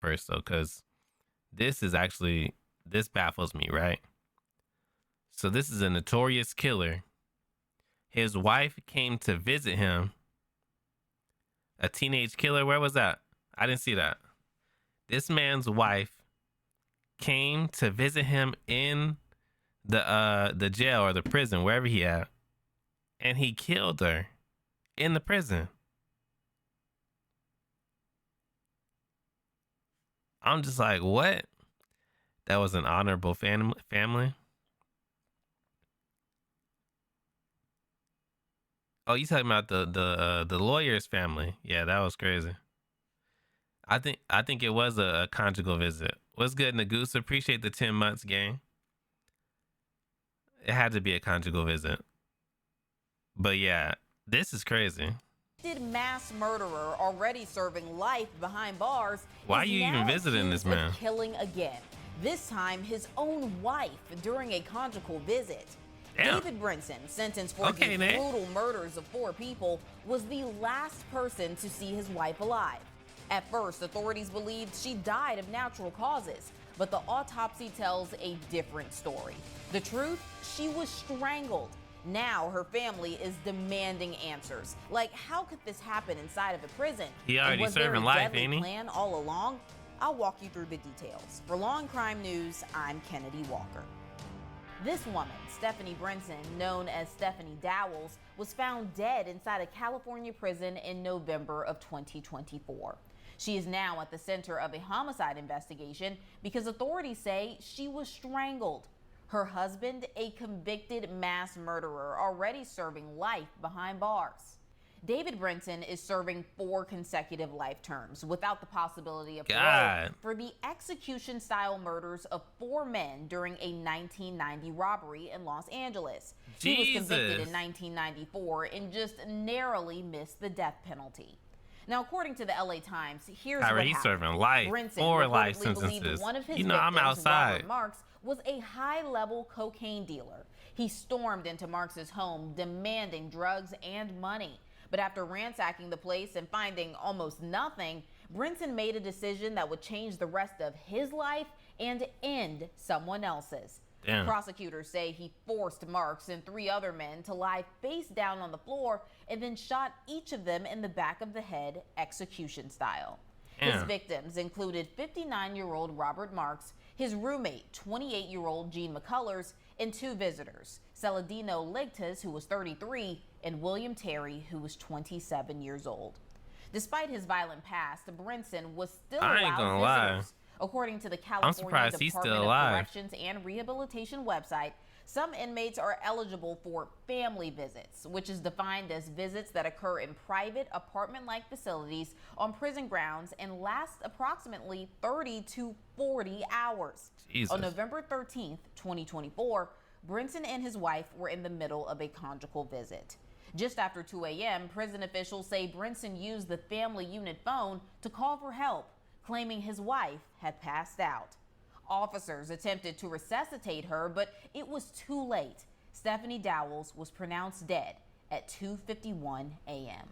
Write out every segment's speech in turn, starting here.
first though, because this baffles me, right? So this is a notorious killer. His wife came to visit him. A teenage killer. Where was that? I didn't see that. This man's wife came to visit him in the jail or the prison, wherever he at, and he killed her in the prison. I'm just like, what? That was an honorable family. Oh, you talking about the lawyer's family? Yeah, that was crazy. I think it was a conjugal visit. What's good, Nagusa? Appreciate the 10 months, gang. It had to be a conjugal visit. But yeah, this is crazy. Mass murderer already serving life behind bars. Why are you even visiting this man? Killing again. This time his own wife during a conjugal visit. Damn. David Brinson, sentenced for the brutal murders of 4 people, was the last person to see his wife alive. At first, authorities believed she died of natural causes, but the autopsy tells a different story. The truth? She was strangled. Now her family is demanding answers. Like, how could this happen inside of a prison? He already serving life, ain't he? Plan all along? I'll walk you through the details. For Law and Crime News, I'm Kennedy Walker. This woman, Stephanie Brinson, known as Stephanie Dowels, was found dead inside a California prison in November of 2024. She is now at the center of a homicide investigation because authorities say she was strangled. Her husband, a convicted mass murderer, already serving life behind bars. David Brinson is serving 4 consecutive life terms without the possibility of parole for the execution-style murders of 4 men during a 1990 robbery in Los Angeles. He was convicted in 1994 and just narrowly missed the death penalty. Now, according to the LA Times, here's what happened. He's serving life, Brinson 4 life sentences. One of his I'm outside. Robert Marks, was a high-level cocaine dealer. He stormed into Marks's home demanding drugs and money. But after ransacking the place and finding almost nothing, Brinson made a decision that would change the rest of his life and end someone else's. Damn. Prosecutors say he forced Marks and 3 other men to lie face down on the floor and then shot each of them in the back of the head, execution style. Damn. His victims included 59-year-old Robert Marks, his roommate, 28-year-old Gene McCullers, and 2 visitors, Celadino Ligtas, who was 33, and William Terry, who was 27 years old. Despite his violent past, Brinson was still allowed visitors. According to the California Department of Corrections and Rehabilitation website, some inmates are eligible for family visits, which is defined as visits that occur in private apartment-like facilities on prison grounds and last approximately 30 to 40 hours. Jesus. On November 13th, 2024, Brinson and his wife were in the middle of a conjugal visit. Just after 2 a.m., prison officials say Brinson used the family unit phone to call for help, claiming his wife had passed out. Officers attempted to resuscitate her, but it was too late. Stephanie Dowels was pronounced dead at 2:51 a.m.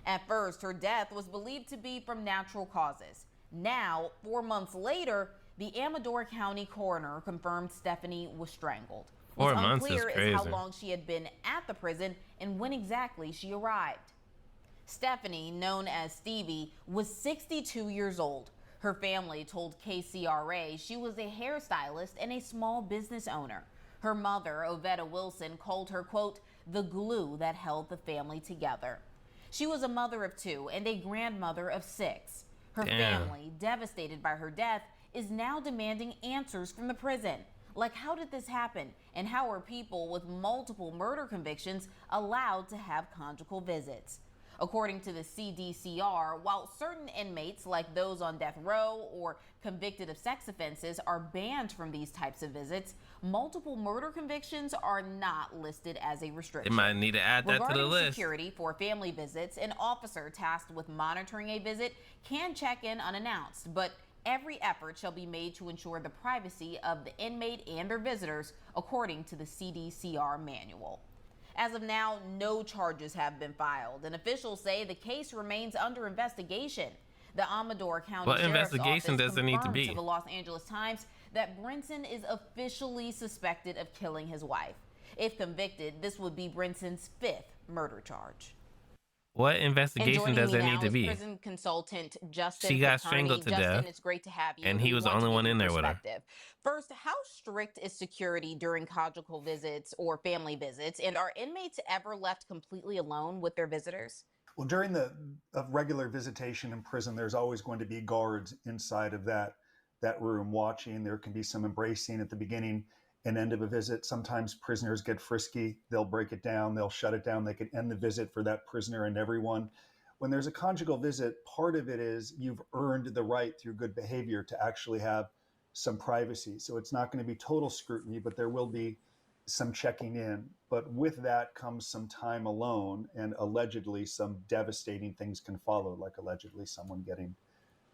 At first, her death was believed to be from natural causes. Now, 4 months later, the Amador County coroner confirmed Stephanie was strangled. 4 months unclear is crazy. How long she had been at the prison and when exactly she arrived. Stephanie, known as Stevie, was 62 years old. Her family told KCRA she was a hairstylist and a small business owner. Her mother, Ovetta Wilson, called her, quote, the glue that held the family together. She was a mother of 2 and a grandmother of 6. Her family, devastated by her death, is now demanding answers from the prison. Like, how did this happen? And how are people with multiple murder convictions allowed to have conjugal visits? According to the CDCR, while certain inmates, like those on death row or convicted of sex offenses, are banned from these types of visits, multiple murder convictions are not listed as a restriction. They might need to add that to the list. Regarding security for family visits, an officer tasked with monitoring a visit can check in unannounced, but every effort shall be made to ensure the privacy of the inmate and their visitors, according to the CDCR manual. As of now, no charges have been filed, and officials say the case remains under investigation. The Amador County What Sheriff's investigation Office does it need to confirmed to be? the Los Angeles Times that Brinson is officially suspected of killing his wife. If convicted, this would be Brinson's 5th murder charge. What And investigation joining does me it need now to is be? prison consultant She Justin got Paterni. strangled to Justin, death, it's great to have you, and and he we was the want to only get one your in there with her. perspective. First, how strict is security during conjugal visits or family visits, and are inmates ever left completely alone with their visitors? Well, during the regular visitation in prison, there's always going to be guards inside of that room watching. There can be some embracing at the beginning and end of a visit. Sometimes prisoners get frisky. They'll break it down. They'll shut it down. They could end the visit for that prisoner and everyone. When there's a conjugal visit, part of it is you've earned the right through good behavior to actually have some privacy. So it's not going to be total scrutiny, but there will be some checking in. But with that comes some time alone, and allegedly some devastating things can follow, like allegedly someone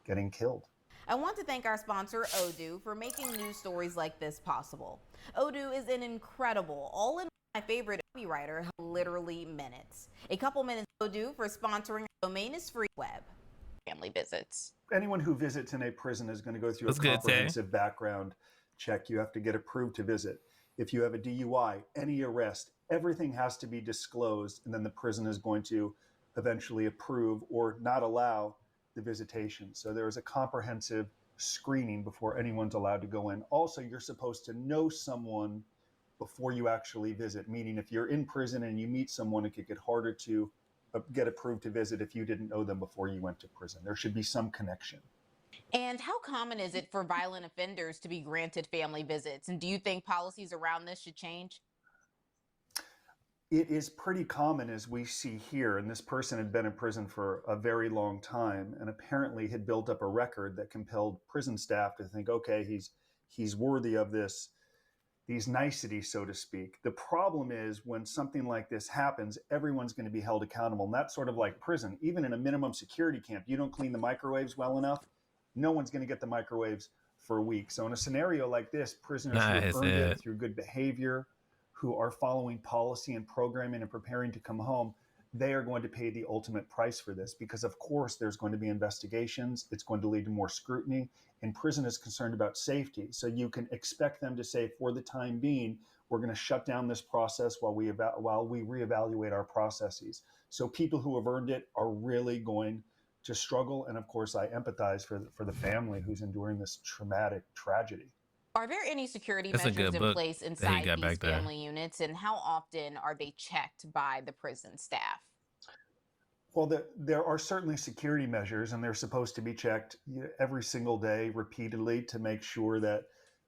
getting killed. I want to thank our sponsor, Odoo, for making news stories like this possible. Odoo is an incredible, all-in my favorite copywriter, literally minutes. A couple minutes Odoo for sponsoring our domain is free web. Family visits. Anyone who visits in a prison is going to go through That's a good, comprehensive background check. You have to get approved to visit. If you have a DUI, any arrest, everything has to be disclosed, and then the prison is going to eventually approve or not allow the visitation. So there is a comprehensive screening before anyone's allowed to go in. Also, you're supposed to know someone before you actually visit, meaning if you're in prison and you meet someone, it could get harder to get approved to visit if you didn't know them before you went to prison. There should be some connection. And how common is it for violent offenders to be granted family visits? And do you think policies around this should change? It is pretty common, as we see here, and this person had been in prison for a very long time and apparently had built up a record that compelled prison staff to think, okay, he's worthy of these niceties, so to speak. The problem is when something like this happens, everyone's going to be held accountable. And that's sort of like prison. Even in a minimum security camp, you don't clean the microwaves well enough, no one's going to get the microwaves for a week. So in a scenario like this, prisoners who have earned it through good behavior, who are following policy and programming and preparing to come home, they are going to pay the ultimate price for this because, of course, there's going to be investigations. It's going to lead to more scrutiny. And prison is concerned about safety. So you can expect them to say, for the time being, we're going to shut down this process while we reevaluate our processes. So people who have earned it are really going to struggle. And of course, I empathize for the family who's enduring this traumatic tragedy. Are there any security measures in place inside these family units, and how often are they checked by the prison staff? Well, there are certainly security measures, and they're supposed to be checked every single day repeatedly to make sure that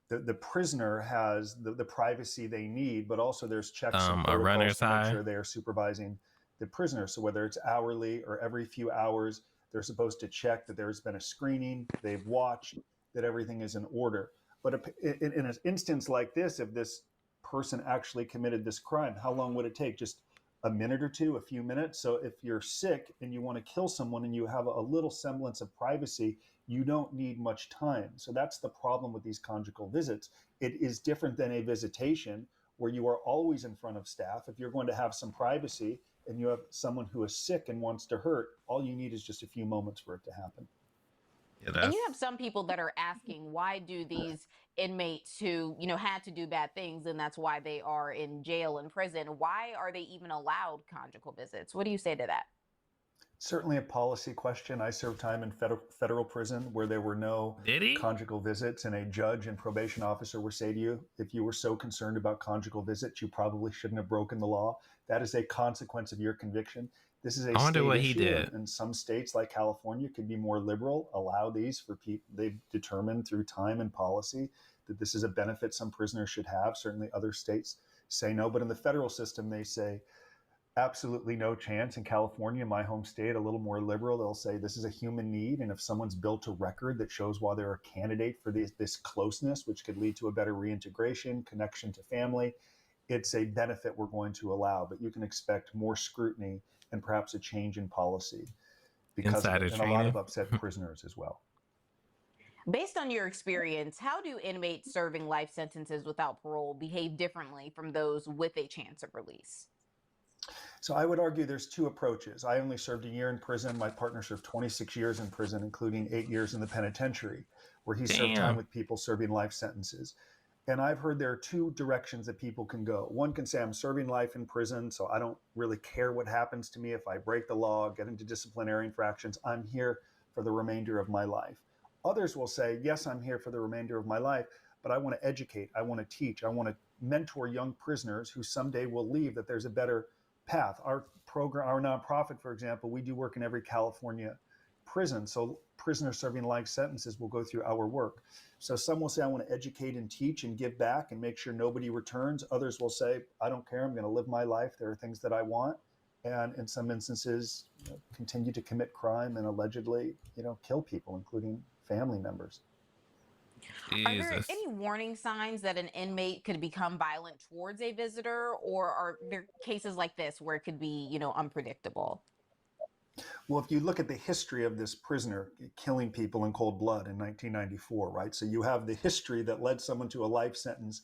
the prisoner has the privacy they need, but also there's checks and protocols to make sure they are supervising the prisoner. So whether it's hourly or every few hours, they're supposed to check that there's been a screening, they've watched, that everything is in order. But in an instance like this, if this person actually committed this crime, how long would it take? Just a minute or two, a few minutes? So if you're sick and you want to kill someone and you have a little semblance of privacy, you don't need much time. So that's the problem with these conjugal visits. It is different than a visitation where you are always in front of staff. If you're going to have some privacy and you have someone who is sick and wants to hurt, all you need is just a few moments for it to happen. Yeah, and you have some people that are asking, why do these inmates who, had to do bad things, and that's why they are in jail and prison, why are they even allowed conjugal visits? What do you say to that? Certainly a policy question. I served time in federal prison where there were no conjugal visits, and a judge and probation officer would say to you, if you were so concerned about conjugal visits, you probably shouldn't have broken the law. That is a consequence of your conviction. This is a state issue, and some states like California could be more liberal, allow these for people. They've determined through time and policy that this is a benefit some prisoners should have. Certainly other states say no, but in the federal system, they say absolutely no chance. In California, my home state, a little more liberal, they'll say this is a human need. And if someone's built a record that shows why they're a candidate for this closeness, which could lead to a better reintegration, connection to family, it's a benefit we're going to allow. But you can expect more scrutiny and perhaps a change in policy because of it, and a lot of upset prisoners as well. Based on your experience, how do inmates serving life sentences without parole behave differently from those with a chance of release? So I would argue there's two approaches. I only served a year in prison. My partner served 26 years in prison, including 8 years in the penitentiary, where he served time Damn. with people serving life sentences. And I've heard there are two directions that people can go. One can say, I'm serving life in prison, so I don't really care what happens to me if I break the law, get into disciplinary infractions. I'm here for the remainder of my life. Others will say, yes, I'm here for the remainder of my life, but I want to educate, I want to teach, I want to mentor young prisoners who someday will leave, that there's a better path. Our program, our nonprofit, for example, we do work in every California prison. So prisoners serving life sentences will go through our work. So some will say, I want to educate and teach and give back and make sure nobody returns. Others will say, I don't care, I'm going to live my life. There are things that I want. And in some instances, continue to commit crime and allegedly, kill people, including family members. Are there Jesus. any warning signs that an inmate could become violent towards a visitor, or are there cases like this where it could be, unpredictable? Well, if you look at the history of this prisoner killing people in cold blood in 1994, right? So you have the history that led someone to a life sentence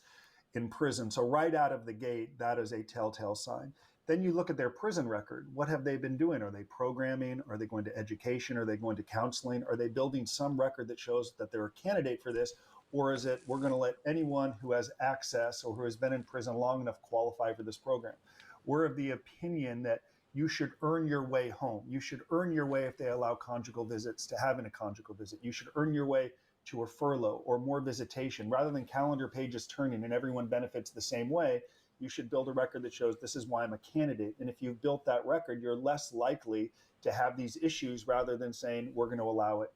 in prison. So right out of the gate, that is a telltale sign. Then you look at their prison record. What have they been doing? Are they programming? Are they going to education? Are they going to counseling? Are they building some record that shows that they're a candidate for this? Or is it, we're going to let anyone who has access or who has been in prison long enough qualify for this program? We're of the opinion that you should earn your way home. You should earn your way, if they allow conjugal visits, to having a conjugal visit. You should earn your way to a furlough or more visitation. Rather than calendar pages turning and everyone benefits the same way, you should build a record that shows this is why I'm a candidate. And if you've built that record, you're less likely to have these issues, rather than saying we're going to allow it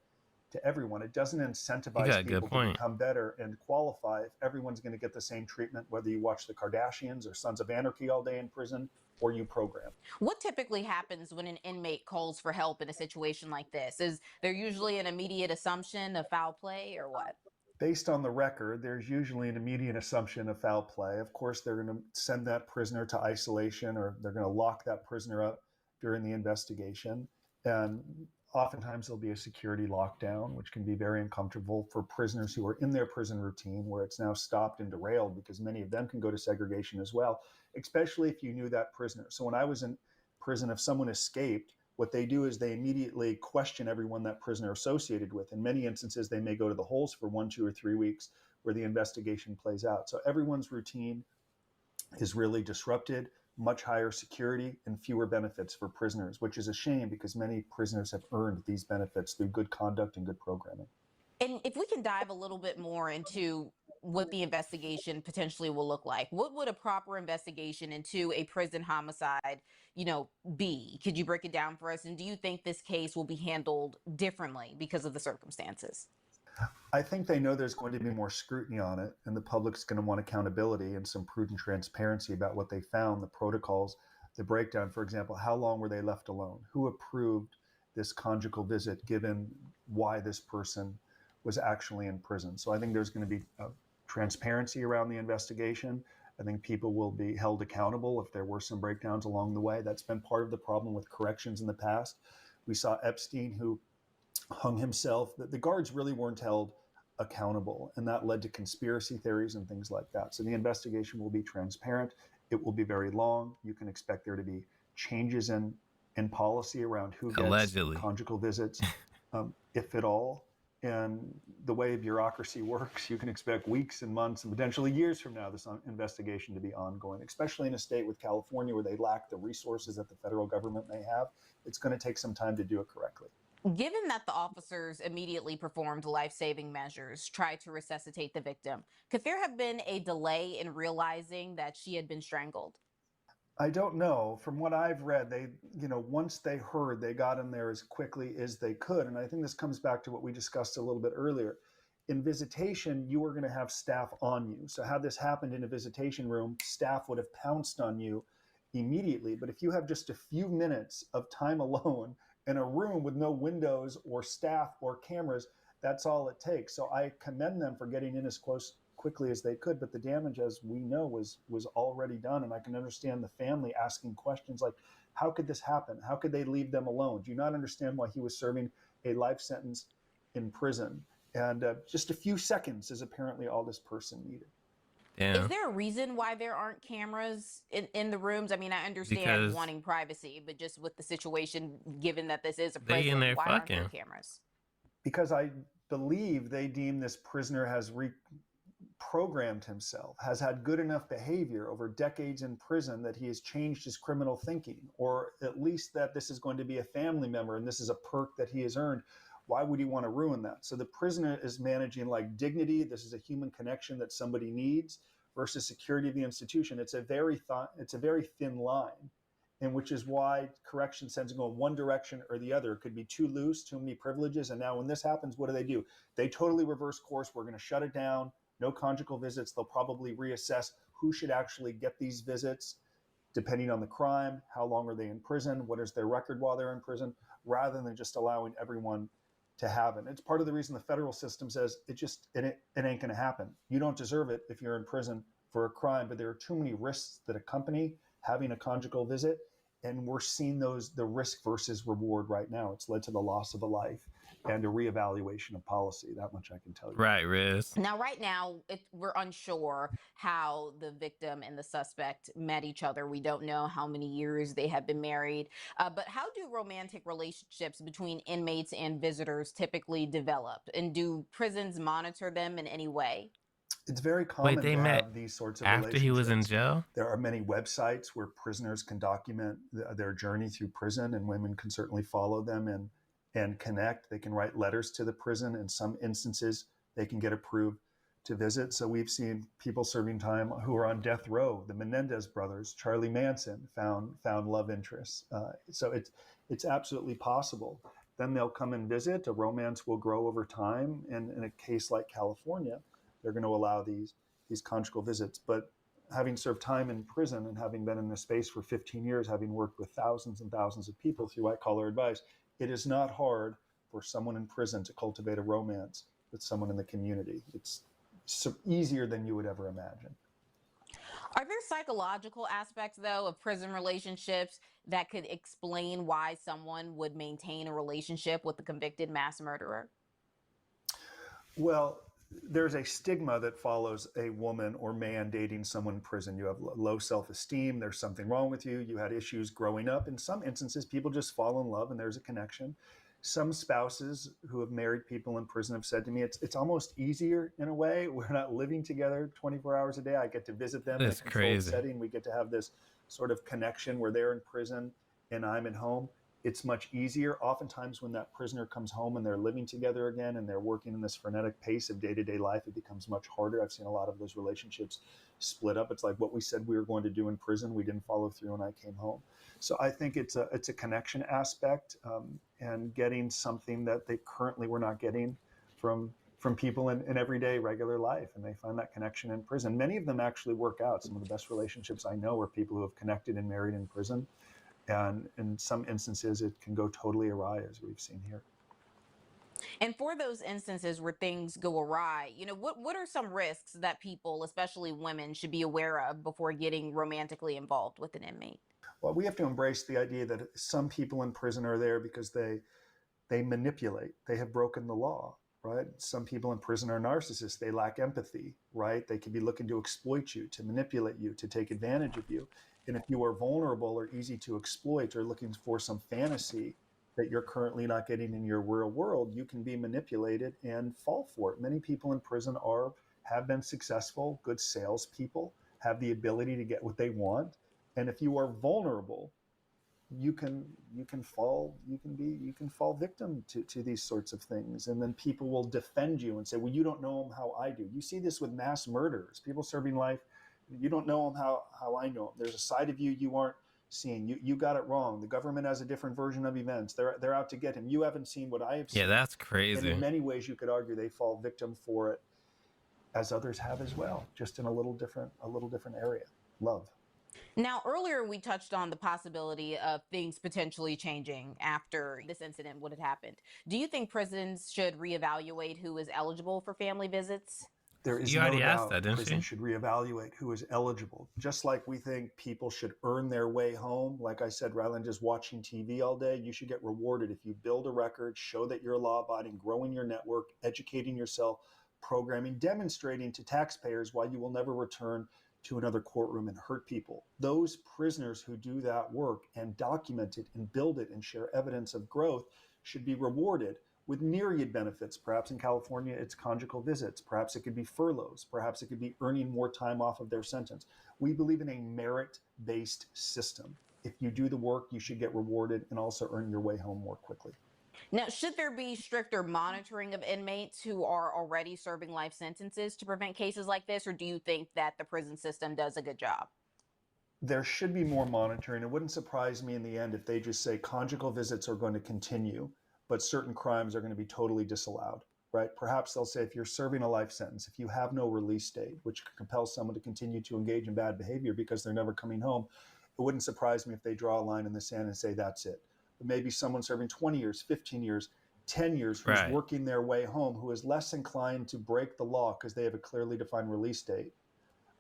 to everyone. It doesn't You got incentivize a good people to point. become better and qualify if everyone's going to get the same treatment, whether you watch the Kardashians or Sons of Anarchy all day in prison or you program. What typically happens when an inmate calls for help in a situation like this? Is there usually an immediate assumption of foul play, or what? Based on the record, there's usually an immediate assumption of foul play. Of course, they're going to send that prisoner to isolation, or they're going to lock that prisoner up during the investigation. And oftentimes there'll be a security lockdown, which can be very uncomfortable for prisoners who are in their prison routine, where it's now stopped and derailed, because many of them can go to segregation as well, especially if you knew that prisoner. So when I was in prison, if someone escaped, what they do is they immediately question everyone that prisoner associated with. In many instances, they may go to the holes for 1, 2, or 3 weeks where the investigation plays out. So everyone's routine is really disrupted, much higher security and fewer benefits for prisoners, which is a shame because many prisoners have earned these benefits through good conduct and good programming. And if we can dive a little bit more into what the investigation potentially will look like, what would a proper investigation into a prison homicide, be? Could you break it down for us? And do you think this case will be handled differently because of the circumstances? I think they know there's going to be more scrutiny on it, and the public's going to want accountability and some prudent transparency about what they found, the protocols, the breakdown. For example, how long were they left alone? Who approved this conjugal visit, given why this person was actually in prison? So I think there's going to be transparency around the investigation. I think people will be held accountable if there were some breakdowns along the way. That's been part of the problem with corrections in the past. We saw Epstein, who hung himself. The guards really weren't held accountable, and that led to conspiracy theories and things like that. So the investigation will be transparent. It will be very long. You can expect there to be changes in policy around who gets Allegedly. conjugal visits, if at all. And the way bureaucracy works, you can expect weeks and months and potentially years from now this investigation to be ongoing, especially in a state with California where they lack the resources that the federal government may have. It's going to take some time to do it correctly. Given that the officers immediately performed life-saving measures, tried to resuscitate the victim, could there have been a delay in realizing that she had been strangled? I don't know. From what I've read, they, once they heard, they got in there as quickly as they could. And I think this comes back to what we discussed a little bit earlier. In visitation, you were going to have staff on you. So had this happened in a visitation room, staff would have pounced on you immediately. But if you have just a few minutes of time alone in a room with no windows or staff or cameras, that's all it takes. So I commend them for getting in as quickly as they could, but the damage, as we know, was already done. And I can understand the family asking questions like, how could this happen? How could they leave them alone? Do you not understand why he was serving a life sentence in prison? And just a few seconds is apparently all this person needed. Is Damn. there a reason why there aren't cameras in the rooms? I mean, I understand Because wanting privacy, but just with the situation, given that this is a they in prison, there why aren't there fucking. cameras? Because I believe they deem this prisoner has reprogrammed himself, has had good enough behavior over decades in prison that he has changed his criminal thinking, or at least that this is going to be a family member and this is a perk that he has earned. Why would he want to ruin that? So the prisoner is managing like dignity. This is a human connection that somebody needs versus security of the institution. It's a very thin line, and which is why correction tends to go in one direction or the other. It could be too loose, too many privileges. And now when this happens, what do? They totally reverse course. We're going to shut it down. No conjugal visits. They'll probably reassess who should actually get these visits, depending on the crime, how long are they in prison, what is their record while they're in prison, rather than just allowing everyone to have it. It's part of the reason the federal system says it ain't going to happen. You don't deserve it if you're in prison for a crime, but there are too many risks that accompany having a conjugal visit, and we're seeing the risk versus reward right now. It's led to the loss of a life and a reevaluation of policy. That much I can tell you. Right, Riz. Now, right now, we're unsure how the victim and the suspect met each other. We don't know how many years they have been married. But how do romantic relationships between inmates and visitors typically develop? And do prisons monitor them in any way? It's very Wait, common they to met have these sorts of after he was in relationships. jail? There are many websites where prisoners can document their journey through prison, and women can certainly follow them and connect. They can write letters to the prison. In some instances, they can get approved to visit. So we've seen people serving time who are on death row. The Menendez brothers, Charlie Manson, found love interests. So it's absolutely possible. Then they'll come and visit. A romance will grow over time. And in a case like California, they're going to allow these conjugal visits. But having served time in prison and having been in this space for 15 years, having worked with thousands and thousands of people through white collar advice, it is not hard for someone in prison to cultivate a romance with someone in the community. It's easier than you would ever imagine. Are there psychological aspects, though, of prison relationships that could explain why someone would maintain a relationship with a convicted mass murderer? Well, there's a stigma that follows a woman or man dating someone in prison. You have low self-esteem. There's something wrong with you. You had issues growing up. In some instances, people just fall in love and there's a connection. Some spouses who have married people in prison have said to me, it's almost easier in a way. We're not living together 24 hours a day. I get to visit them in a That's controlled crazy. setting. We get to have this sort of connection where they're in prison and I'm at home. It's much easier. Oftentimes when that prisoner comes home and they're living together again and they're working in this frenetic pace of day-to-day life, it becomes much harder. I've seen a lot of those relationships split up. It's like what we said we were going to do in prison, we didn't follow through when I came home. So I think it's a connection aspect, and getting something that they currently were not getting from people in everyday regular life, and they find that connection in prison. Many of them actually work out. Some of the best relationships I know are people who have connected and married in prison. And in some instances, it can go totally awry, as we've seen here. And for those instances where things go awry, what are some risks that people, especially women, should be aware of before getting romantically involved with an inmate? Well, we have to embrace the idea that some people in prison are there because they manipulate. They have broken the law, right? Some people in prison are narcissists. They lack empathy, right? They can be looking to exploit you, to manipulate you, to take advantage of you. And if you are vulnerable or easy to exploit or looking for some fantasy that you're currently not getting in your real world, you can be manipulated and fall for it. Many people in prison have been successful, good salespeople, have the ability to get what they want. And if you are vulnerable, you can fall victim to these sorts of things, and then people will defend you and say, well, you don't know them how I do. You see this with mass murderers, people serving life. You don't know them how I know them. There's a side of you you aren't seeing. You got it wrong. The government has a different version of events. They're out to get him. You haven't seen what I have seen. Yeah, that's And crazy. in many ways, you could argue they fall victim for it, as others have as well, just in a little different area. Love. Now, earlier we touched on the possibility of things potentially changing after this incident would have happened. Do you think prisons should reevaluate who is eligible for family visits? There is You no already asked that, doubt didn't prisons you? should reevaluate who is eligible. Just like we think people should earn their way home, like I said, rather than just watching TV all day, you should get rewarded if you build a record, show that you're law abiding, growing your network, educating yourself, programming demonstrating to taxpayers why you will never return to another courtroom and hurt people. Those prisoners who do that work and document it and build it and share evidence of growth should be rewarded with myriad benefits. Perhaps in California, it's conjugal visits. Perhaps it could be furloughs. Perhaps it could be earning more time off of their sentence. We believe in a merit-based system. If you do the work, you should get rewarded and also earn your way home more quickly. Now, should there be stricter monitoring of inmates who are already serving life sentences to prevent cases like this, or do you think that the prison system does a good job? There should be more monitoring. It wouldn't surprise me in the end if they just say conjugal visits are going to continue, but certain crimes are going to be totally disallowed, right? Perhaps they'll say if you're serving a life sentence, if you have no release date, which could compel someone to continue to engage in bad behavior because they're never coming home, it wouldn't surprise me if they draw a line in the sand and say that's it. But maybe someone serving 20 years, 15 years, 10 years, who's Right. working their way home, who is less inclined to break the law because they have a clearly defined release date,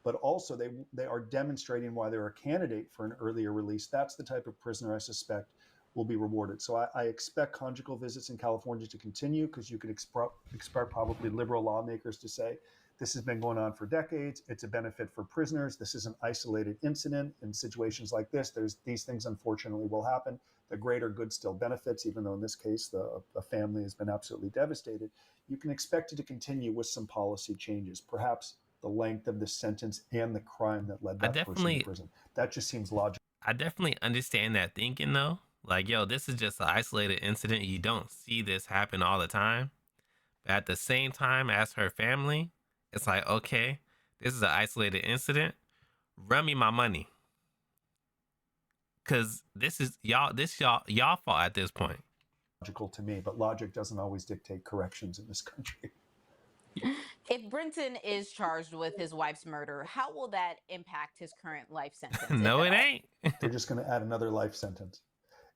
but also they are demonstrating why they're a candidate for an earlier release. That's the type of prisoner I suspect will be rewarded. So I expect conjugal visits in California to continue, because you could expect probably liberal lawmakers to say, this has been going on for decades. It's a benefit for prisoners. This is an isolated incident. In situations like this, these things unfortunately will happen. The greater good still benefits, even though in this case, the family has been absolutely devastated. You can expect it to continue with some policy changes, perhaps the length of the sentence and the crime that led that person to prison. That just seems logical. I definitely understand that thinking though. Like, yo, this is just an isolated incident. You don't see this happen all the time. But at the same time, as her family, it's like, okay, this is an isolated incident. Run me my money. Cause this is y'all fault at this point. Logical to me, but logic doesn't always dictate corrections in this country. If Brenton is charged with his wife's murder, how will that impact his current life sentence? No, it ain't. They're just going to add another life sentence.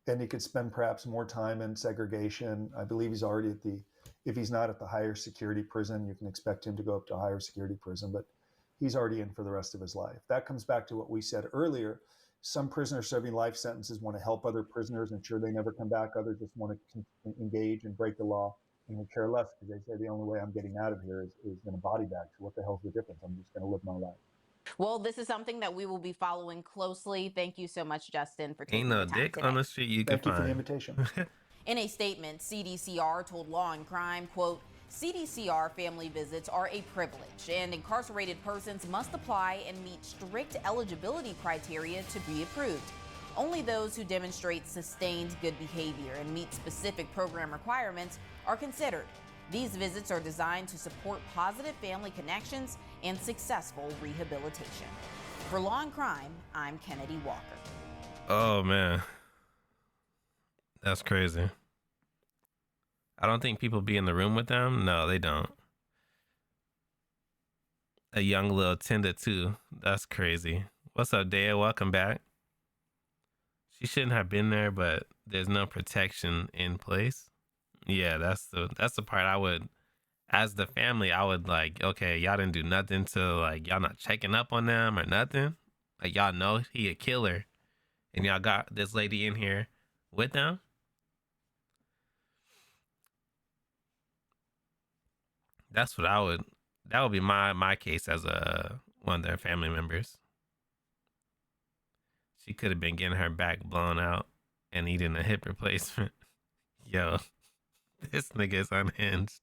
And he could spend perhaps more time in segregation. I believe he's already if he's not at the higher security prison, you can expect him to go up to a higher security prison, but he's already in for the rest of his life. That comes back to what we said earlier. Some prisoners serving life sentences want to help other prisoners, ensure they never come back. Others just want to engage and break the law and would care less, because they say the only way I'm getting out of here is in a body bag. So what the hell's the difference? I'm just going to live my life. Well, this is something that we will be following closely. Thank you so much, Justin, for taking Ain't no the time dick today. on the street you can Thank you find. for the invitation. In a statement, CDCR told Law and Crime, quote, CDCR family visits are a privilege, and incarcerated persons must apply and meet strict eligibility criteria to be approved. Only those who demonstrate sustained good behavior and meet specific program requirements are considered. These visits are designed to support positive family connections and successful rehabilitation. For Law and Crime, I'm Kennedy Walker. Oh man, that's crazy. I don't think people be in the room with them. No, they don't. A young little 10 to 2. That's crazy. What's up, Dea? Welcome back. She shouldn't have been there, but there's no protection in place. Yeah, that's the part I would, as the family, I would like, okay, y'all didn't do nothing to, like, y'all not checking up on them or nothing. Like, y'all know he a killer, and y'all got this lady in here with them. That's what that would be my case as one of their family members. She could have been getting her back blown out and needing a hip replacement. Yo, this nigga is unhinged.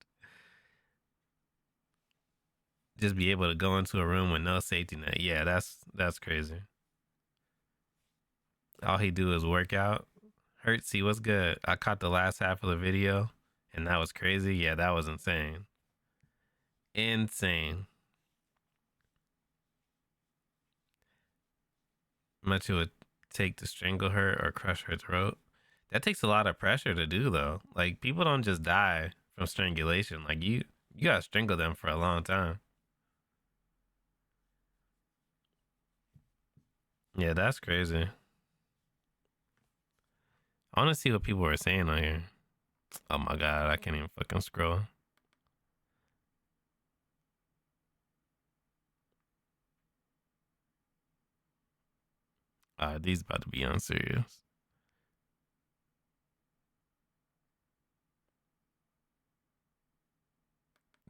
Just be able to go into a room with no safety net. Yeah, that's crazy. All he do is work out. Hurtsy, what's good? I caught the last half of the video, and that was crazy. Yeah, that was insane. Insane. Much it would take to strangle her or crush her throat. That takes a lot of pressure to do, though. Like, people don't just die from strangulation. Like, you gotta strangle them for a long time. Yeah, that's crazy. I want to see what people are saying on here. Oh my god, I can't even fucking scroll. These about to be unserious.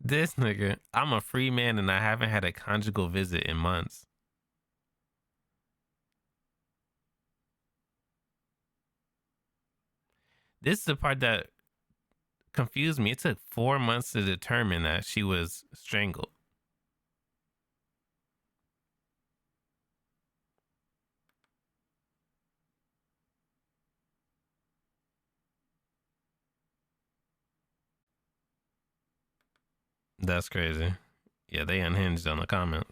This nigga, I'm a free man and I haven't had a conjugal visit in months. This is the part that confused me. It took 4 months to determine that she was strangled. That's crazy. Yeah, they unhinged on the comments.